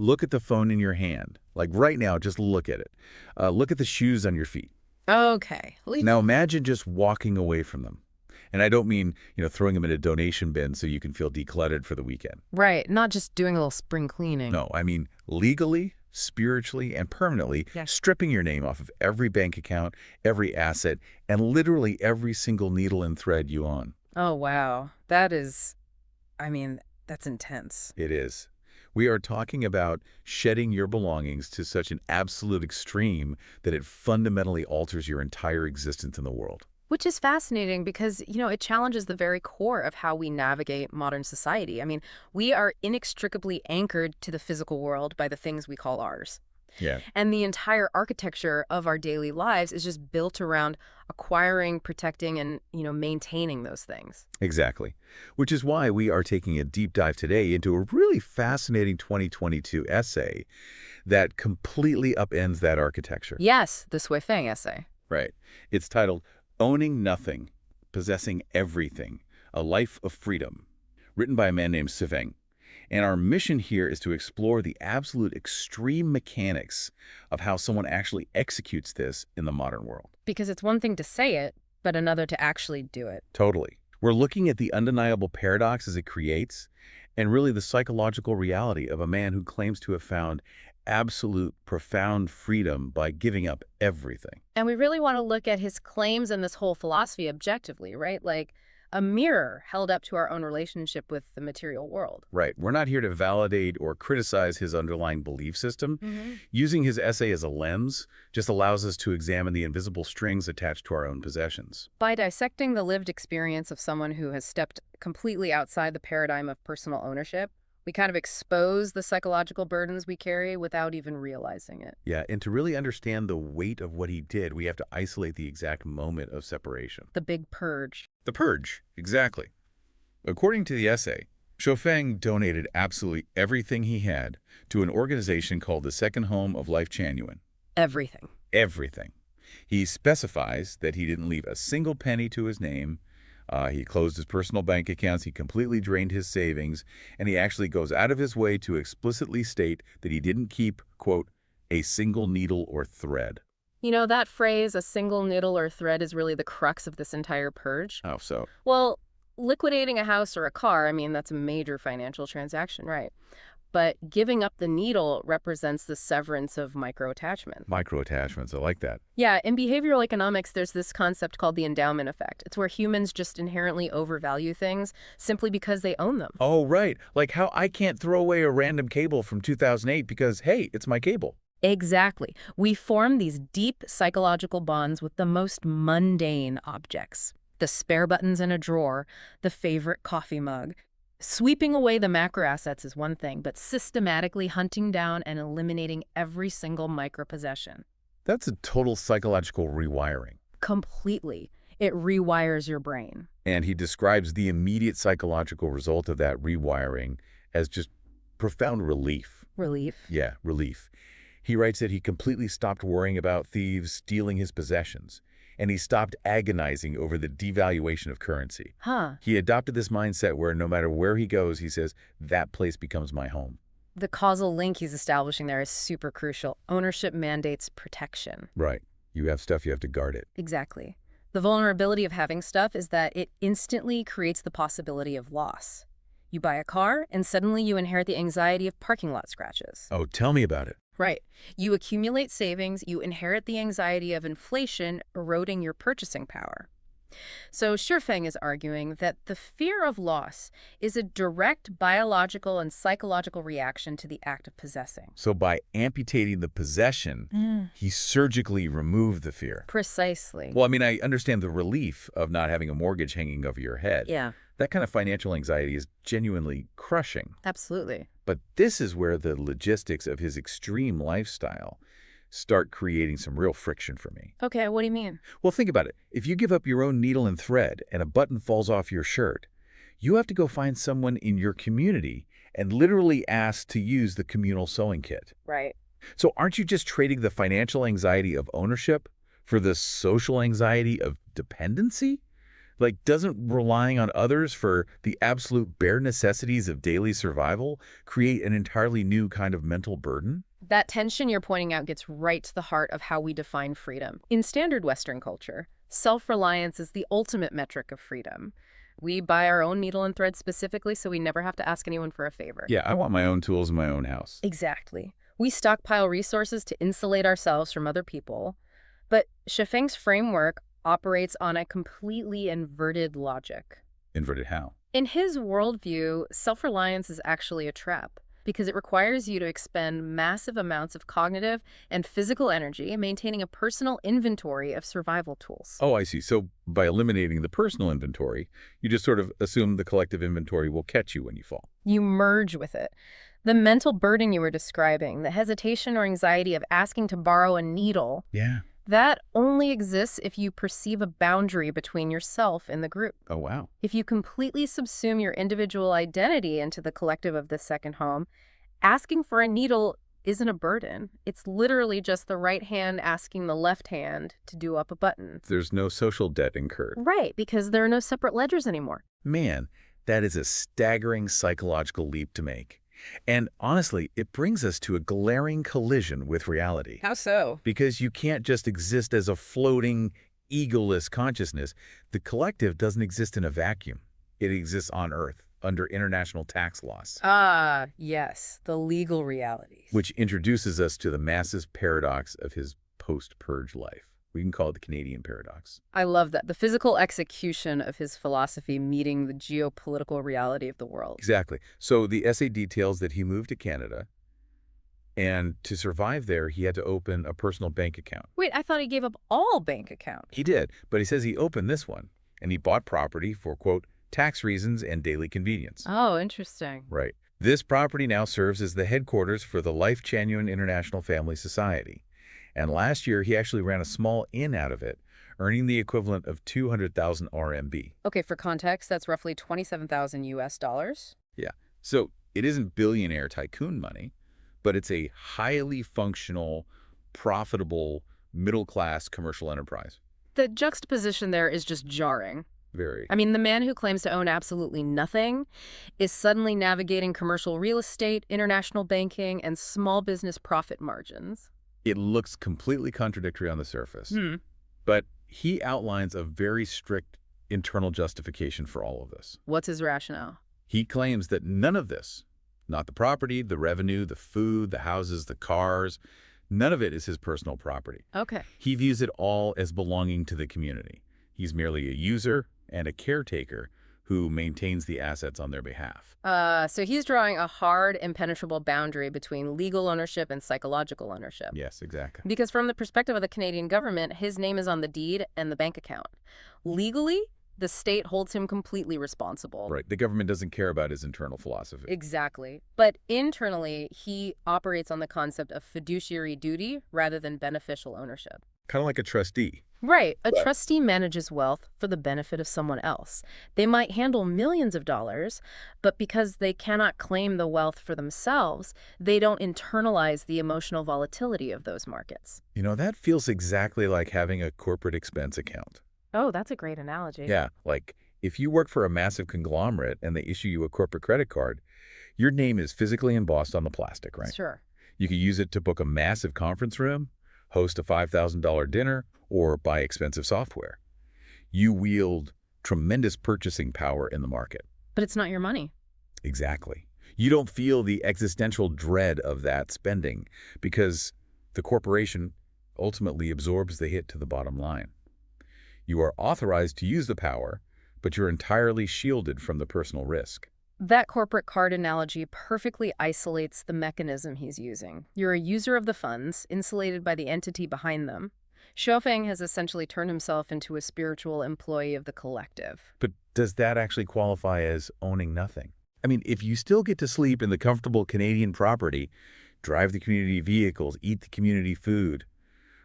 Look at the phone in your hand. Like right now, just look at it. Look at the shoes on your feet. Okay. Now imagine just walking away from them. And I don't mean, throwing them in a donation bin so you can feel decluttered for the weekend. Right, not just doing a little spring cleaning. No, I mean legally, spiritually, and permanently stripping your name off of every bank account, every asset, and literally every single needle and thread you own. Oh, wow. That's intense. It is. We are talking about shedding your belongings to such an absolute extreme that it fundamentally alters your entire existence in the world. Which is fascinating because, it challenges the very core of how we navigate modern society. I mean, we are inextricably anchored to the physical world by the things we call ours. Yeah. And the entire architecture of our daily lives is just built around acquiring, protecting, and, maintaining those things. Exactly. Which is why we are taking a deep dive today into a really fascinating 2022 essay that completely upends that architecture. Yes, the Sui-Feng essay. Right. It's titled Owning Nothing, Possessing Everything, A Life of Freedom, written by a man named Sui-Feng. And our mission here is to explore the absolute extreme mechanics of how someone actually executes this in the modern world. Because it's one thing to say it, but another to actually do it. Totally. We're looking at the undeniable paradoxes it creates, and really the psychological reality of a man who claims to have found absolute, profound freedom by giving up everything. And we really want to look at his claims and this whole philosophy objectively, right? Like a mirror held up to our own relationship with the material world. Right. We're not here to validate or criticize his underlying belief system. Using his essay as a lens just allows us to examine the invisible strings attached to our own possessions. By dissecting the lived experience of someone who has stepped completely outside the paradigm of personal ownership, we kind of expose the psychological burdens we carry without even realizing it. Yeah, and to really understand the weight of what he did, we have to isolate the exact moment of separation. The big purge. The purge, exactly. According to the essay, Sui-Feng donated absolutely everything he had to an organization called the Second Home of Lifechanyuan. Everything. Everything. He specifies that he didn't leave a single penny to his name. He closed his personal bank accounts, he completely drained his savings, and he actually goes out of his way to explicitly state that he didn't keep, quote, a single needle or thread. That phrase, a single needle or thread, is really the crux of this entire purge. How so? Well, liquidating a house or a car, that's a major financial transaction, right? But giving up the needle represents the severance of microattachment. Microattachments, I like that. Yeah, in behavioral economics, there's this concept called the endowment effect. It's where humans just inherently overvalue things simply because they own them. Oh, right. Like how I can't throw away a random cable from 2008 because, hey, it's my cable. Exactly. We form these deep psychological bonds with the most mundane objects. The spare buttons in a drawer, the favorite coffee mug. Sweeping away the macro assets is one thing, but systematically hunting down and eliminating every single micro-possession. That's a total psychological rewiring. Completely. It rewires your brain. And he describes the immediate psychological result of that rewiring as just profound relief. Relief? Yeah, relief. He writes that he completely stopped worrying about thieves stealing his possessions, and he stopped agonizing over the devaluation of currency. He adopted this mindset where no matter where he goes, he says, that place becomes my home. The causal link he's establishing there is super crucial. Ownership mandates protection. Right. You have stuff, you have to guard it. Exactly. The vulnerability of having stuff is that it instantly creates the possibility of loss. You buy a car, and suddenly you inherit the anxiety of parking lot scratches. Oh, tell me about it. Right. You accumulate savings, you inherit the anxiety of inflation eroding your purchasing power. So Sui-Feng is arguing that the fear of loss is a direct biological and psychological reaction to the act of possessing. So by amputating the possession, he surgically removed the fear. Precisely. Well, I understand the relief of not having a mortgage hanging over your head. Yeah. That kind of financial anxiety is genuinely crushing. Absolutely. But this is where the logistics of his extreme lifestyle start creating some real friction for me. Okay, what do you mean? Well, think about it. If you give up your own needle and thread and a button falls off your shirt, you have to go find someone in your community and literally ask to use the communal sewing kit. Right. So aren't you just trading the financial anxiety of ownership for the social anxiety of dependency? Like, doesn't relying on others for the absolute bare necessities of daily survival create an entirely new kind of mental burden? That tension you're pointing out gets right to the heart of how we define freedom. In standard Western culture, self-reliance is the ultimate metric of freedom. We buy our own needle and thread specifically so we never have to ask anyone for a favor. Yeah, I want my own tools in my own house. Exactly. We stockpile resources to insulate ourselves from other people. But Shifeng's framework operates on a completely inverted logic. Inverted how? In his worldview, self-reliance is actually a trap because it requires you to expend massive amounts of cognitive and physical energy maintaining a personal inventory of survival tools. Oh, I see. So by eliminating the personal inventory, you just sort of assume the collective inventory will catch you when you fall. You merge with it. The mental burden you were describing, the hesitation or anxiety of asking to borrow a needle, Yeah. that only exists if you perceive a boundary between yourself and the group. Oh, wow. If you completely subsume your individual identity into the collective of this second home, asking for a needle isn't a burden. It's literally just the right hand asking the left hand to do up a button. There's no social debt incurred. Right, because there are no separate ledgers anymore. Man, that is a staggering psychological leap to make. And honestly, it brings us to a glaring collision with reality. How so? Because you can't just exist as a floating, egoless consciousness. The collective doesn't exist in a vacuum. It exists on Earth, under international tax laws. Ah, yes, the legal realities. Which introduces us to the massive paradox of his post-purge life. We can call it the Canadian paradox. I love that. The physical execution of his philosophy meeting the geopolitical reality of the world. Exactly. So the essay details that he moved to Canada, and to survive there, he had to open a personal bank account. Wait, I thought he gave up all bank account. He did, but he says he opened this one, and he bought property for, quote, tax reasons and daily convenience. Oh, interesting. Right. This property now serves as the headquarters for the Lifechanyuan International Family Society. And last year, he actually ran a small inn out of it, earning the equivalent of 200,000 RMB. Okay, for context, that's roughly 27,000 US dollars. Yeah. So it isn't billionaire tycoon money, but it's a highly functional, profitable, middle-class commercial enterprise. The juxtaposition there is just jarring. Very. I mean, the man who claims to own absolutely nothing is suddenly navigating commercial real estate, international banking, and small business profit margins. It looks completely contradictory on the surface, but he outlines a very strict internal justification for all of this. What's his rationale? He claims that none of this, not the property, the revenue, the food, the houses, the cars, none of it is his personal property. Okay. He views it all as belonging to the community. He's merely a user and a caretaker who maintains the assets on their behalf. So he's drawing a hard, impenetrable boundary between legal ownership and psychological ownership. Yes, exactly. Because from the perspective of the Canadian government, his name is on the deed and the bank account. Legally, the state holds him completely responsible. Right. The government doesn't care about his internal philosophy. Exactly. But internally, he operates on the concept of fiduciary duty rather than beneficial ownership. Kind of like a trustee. Right. A trustee manages wealth for the benefit of someone else. They might handle millions of dollars, but because they cannot claim the wealth for themselves, they don't internalize the emotional volatility of those markets. You know, that feels exactly like having a corporate expense account. Oh, that's a great analogy. Yeah, like if you work for a massive conglomerate and they issue you a corporate credit card, your name is physically embossed on the plastic, right? Sure. You can use it to book a massive conference room, host a $5,000 dinner, or buy expensive software. You wield tremendous purchasing power in the market. But it's not your money. Exactly. You don't feel the existential dread of that spending because the corporation ultimately absorbs the hit to the bottom line. You are authorized to use the power, but you're entirely shielded from the personal risk. That corporate card analogy perfectly isolates the mechanism he's using. You're a user of the funds, insulated by the entity behind them. Xiaofeng has essentially turned himself into a spiritual employee of the collective. But does that actually qualify as owning nothing? I mean, if you still get to sleep in the comfortable Canadian property, drive the community vehicles, eat the community food,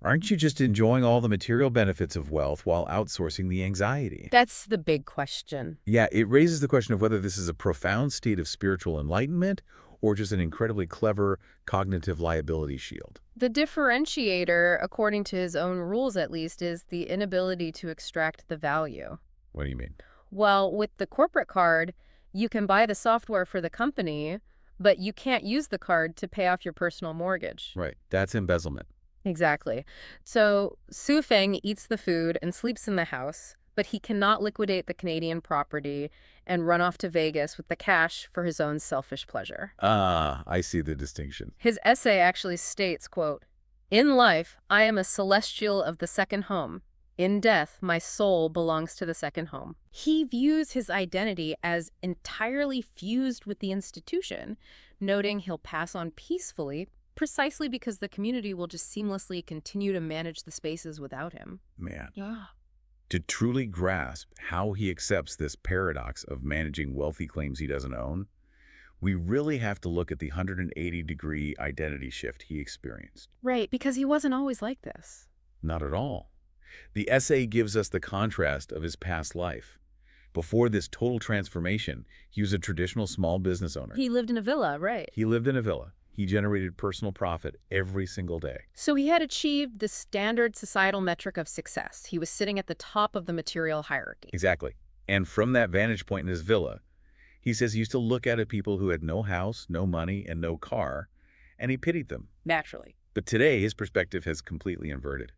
aren't you just enjoying all the material benefits of wealth while outsourcing the anxiety? That's the big question. Yeah, it raises the question of whether this is a profound state of spiritual enlightenment or just an incredibly clever cognitive liability shield. The differentiator, according to his own rules at least, is the inability to extract the value. What do you mean? Well, with the corporate card, you can buy the software for the company, but you can't use the card to pay off your personal mortgage. Right. That's embezzlement. Exactly. So Su Feng eats the food and sleeps in the house, but he cannot liquidate the Canadian property and run off to Vegas with the cash for his own selfish pleasure. Ah, I see the distinction. His essay actually states, quote, "In life, I am a celestial of the second home. In death, my soul belongs to the second home." He views his identity as entirely fused with the institution, noting he'll pass on peacefully precisely because the community will just seamlessly continue to manage the spaces without him. Man. Yeah. To truly grasp how he accepts this paradox of managing wealth he claims he doesn't own, we really have to look at the 180-degree identity shift he experienced. Right, because he wasn't always like this. Not at all. The essay gives us the contrast of his past life. Before this total transformation, he was a traditional small business owner. He lived in a villa, right? He lived in a villa. He generated personal profit every single day. So he had achieved the standard societal metric of success. He was sitting at the top of the material hierarchy. Exactly. And from that vantage point in his villa, he says he used to look at people who had no house, no money, and no car, and he pitied them. Naturally. But today, his perspective has completely inverted.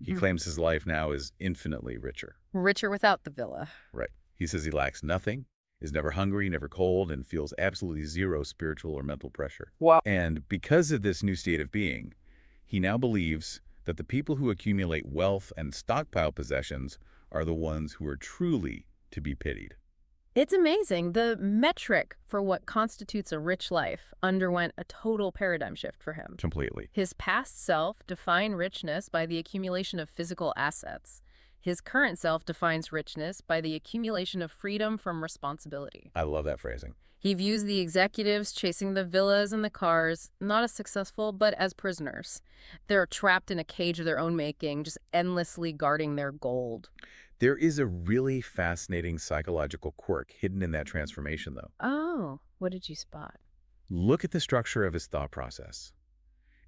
He claims his life now is infinitely richer. Richer without the villa. Right. He says he lacks nothing, is never hungry, never cold, and feels absolutely zero spiritual or mental pressure. Wow. And because of this new state of being, he now believes that the people who accumulate wealth and stockpile possessions are the ones who are truly to be pitied. It's amazing. The metric for what constitutes a rich life underwent a total paradigm shift for him. Completely. His past self defined richness by the accumulation of physical assets. His current self defines richness by the accumulation of freedom from responsibility. I love that phrasing. He views the executives chasing the villas and the cars not as successful, but as prisoners. They're trapped in a cage of their own making, just endlessly guarding their gold. There is a really fascinating psychological quirk hidden in that transformation, though. Oh, what did you spot? Look at the structure of his thought process.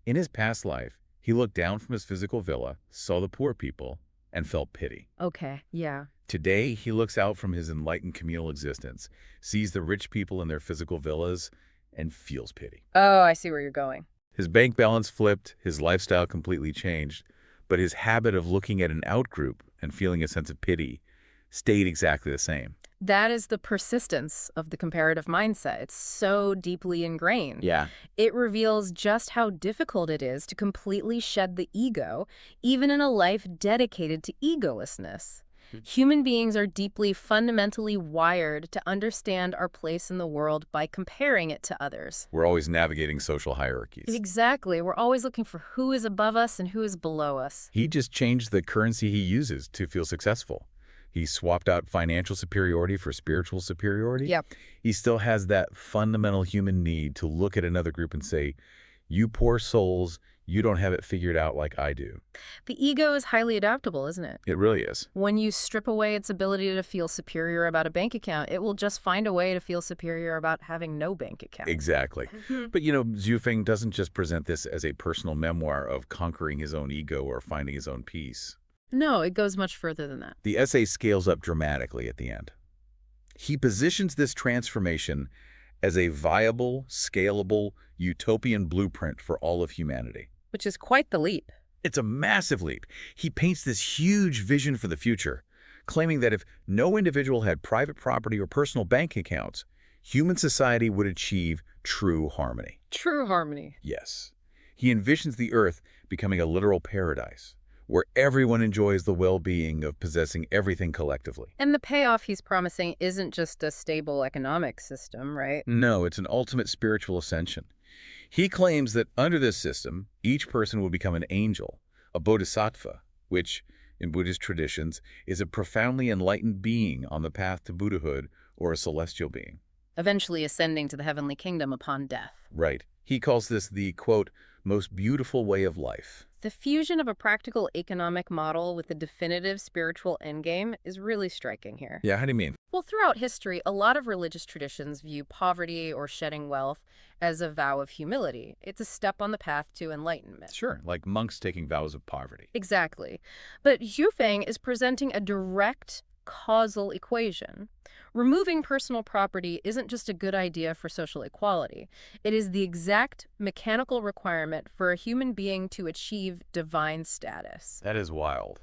In his past life, he looked down from his physical villa, saw the poor people, and felt pity. Okay, yeah. Today, he looks out from his enlightened communal existence, sees the rich people in their physical villas, and feels pity. Oh, I see where you're going. His bank balance flipped, his lifestyle completely changed, but his habit of looking at an outgroup and feeling a sense of pity stayed exactly the same. That is the persistence of the comparative mindset. It's so deeply ingrained. Yeah. It reveals just how difficult it is to completely shed the ego, even in a life dedicated to egolessness. Human beings are deeply, fundamentally wired to understand our place in the world by comparing it to others. We're always navigating social hierarchies. Exactly. We're always looking for who is above us and who is below us. He just changed the currency he uses to feel successful. He swapped out financial superiority for spiritual superiority. Yep. He still has that fundamental human need to look at another group and say, you poor souls, you don't have it figured out like I do. The ego is highly adaptable, isn't it? It really is. When you strip away its ability to feel superior about a bank account, it will just find a way to feel superior about having no bank account. Exactly. But, Xu Feng doesn't just present this as a personal memoir of conquering his own ego or finding his own peace. No, it goes much further than that. The essay scales up dramatically at the end. He positions this transformation as a viable, scalable, utopian blueprint for all of humanity. Which is quite the leap. It's a massive leap. He paints this huge vision for the future, claiming that if no individual had private property or personal bank accounts, human society would achieve true harmony. True harmony. Yes. He envisions the Earth becoming a literal paradise, where everyone enjoys the well-being of possessing everything collectively. And the payoff he's promising isn't just a stable economic system, right? No, it's an ultimate spiritual ascension. He claims that under this system, each person will become an angel, a bodhisattva, which, in Buddhist traditions, is a profoundly enlightened being on the path to Buddhahood or a celestial being. Eventually ascending to the heavenly kingdom upon death. Right. He calls this the, quote, most beautiful way of life. The fusion of a practical economic model with a definitive spiritual endgame is really striking here. Yeah, how do you mean? Well, throughout history, a lot of religious traditions view poverty or shedding wealth as a vow of humility. It's a step on the path to enlightenment. Sure, like monks taking vows of poverty. Exactly. But Xu Feng is presenting a direct causal equation. Removing personal property isn't just a good idea for social equality. It is the exact mechanical requirement for a human being to achieve divine status. That is wild.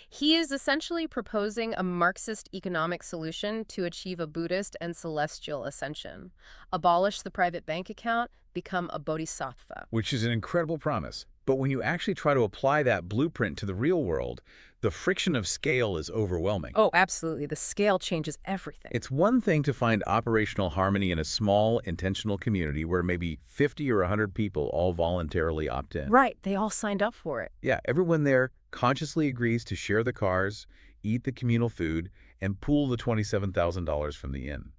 He is essentially proposing a Marxist economic solution to achieve a Buddhist and celestial ascension. Abolish the private bank account, become a bodhisattva. Which is an incredible promise. But when you actually try to apply that blueprint to the real world, the friction of scale is overwhelming. Oh, absolutely. The scale changes everything. It's one thing to find operational harmony in a small, intentional community where maybe 50 or 100 people all voluntarily opt in. Right. They all signed up for it. Yeah, everyone there consciously agrees to share the cars, eat the communal food, and pool the $27,000 from the inn.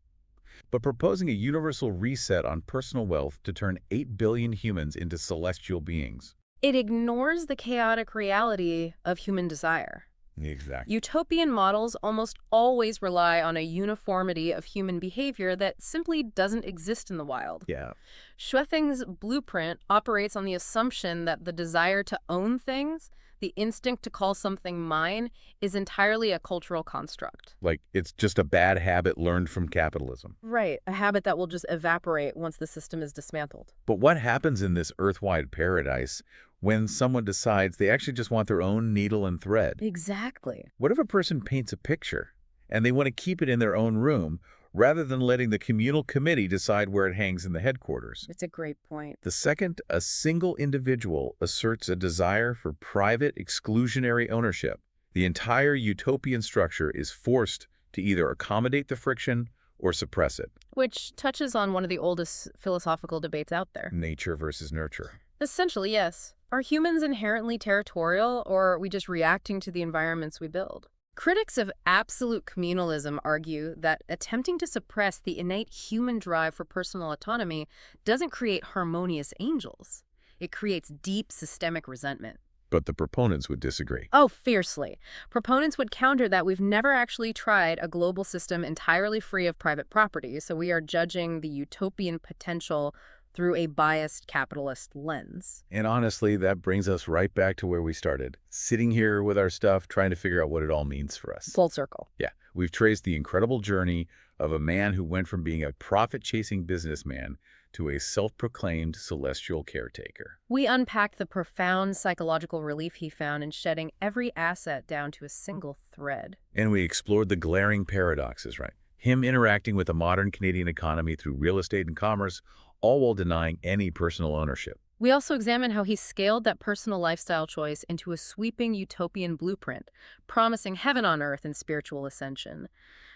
But proposing a universal reset on personal wealth to turn 8 billion humans into celestial beings. It ignores the chaotic reality of human desire. Exactly. Utopian models almost always rely on a uniformity of human behavior that simply doesn't exist in the wild. Yeah. Schwething's blueprint operates on the assumption that the desire to own things, the instinct to call something mine, is entirely a cultural construct. Like it's just a bad habit learned from capitalism. Right, a habit that will just evaporate once the system is dismantled. But what happens in this earth-wide paradise when someone decides they actually just want their own needle and thread? Exactly. What if a person paints a picture and they want to keep it in their own room rather than letting the communal committee decide where it hangs in the headquarters? It's a great point. The second a single individual asserts a desire for private exclusionary ownership, the entire utopian structure is forced to either accommodate the friction or suppress it. Which touches on one of the oldest philosophical debates out there. Nature versus nurture. Essentially, yes. Are humans inherently territorial, or are we just reacting to the environments we build? Critics of absolute communalism argue that attempting to suppress the innate human drive for personal autonomy doesn't create harmonious angels. It creates deep systemic resentment. But the proponents would disagree. Oh, fiercely. Proponents would counter that we've never actually tried a global system entirely free of private property, so we are judging the utopian potential through a biased capitalist lens. And honestly, that brings us right back to where we started, sitting here with our stuff, trying to figure out what it all means for us. Full circle. Yeah, we've traced the incredible journey of a man who went from being a profit-chasing businessman to a self-proclaimed celestial caretaker. We unpacked the profound psychological relief he found in shedding every asset down to a single thread. And we explored the glaring paradoxes, right? Him interacting with the modern Canadian economy through real estate and commerce, all while denying any personal ownership. We also examined how he scaled that personal lifestyle choice into a sweeping utopian blueprint, promising heaven on earth and spiritual ascension,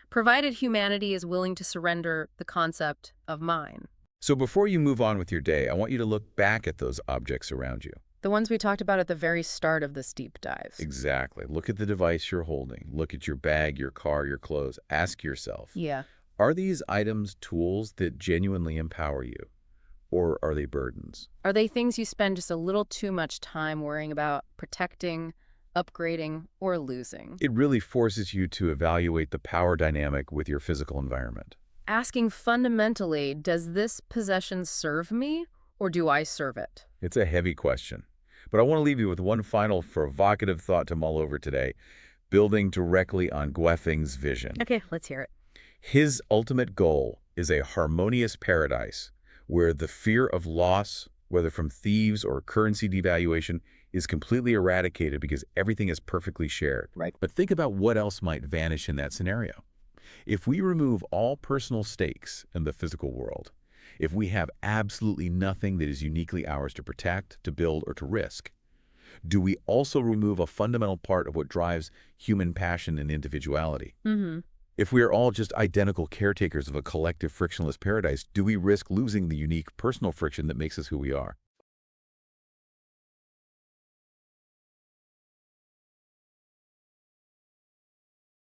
provided humanity is willing to surrender the concept of mine. So before you move on with your day, I want you to look back at those objects around you. The ones we talked about at the very start of this deep dive. Exactly. Look at the device you're holding. Look at your bag, your car, your clothes. Ask yourself, Yeah. are these items tools that genuinely empower you? Or are they burdens? Are they things you spend just a little too much time worrying about protecting, upgrading, or losing? It really forces you to evaluate the power dynamic with your physical environment. Asking fundamentally, does this possession serve me, or do I serve it? It's a heavy question. But I want to leave you with one final provocative thought to mull over today, building directly on Guething's vision. Okay, let's hear it. His ultimate goal is a harmonious paradise where the fear of loss, whether from thieves or currency devaluation, is completely eradicated because everything is perfectly shared. Right. But think about what else might vanish in that scenario. If we remove all personal stakes in the physical world, if we have absolutely nothing that is uniquely ours to protect, to build, or to risk, do we also remove a fundamental part of what drives human passion and individuality? Mm-hmm. If we are all just identical caretakers of a collective frictionless paradise, do we risk losing the unique personal friction that makes us who we are?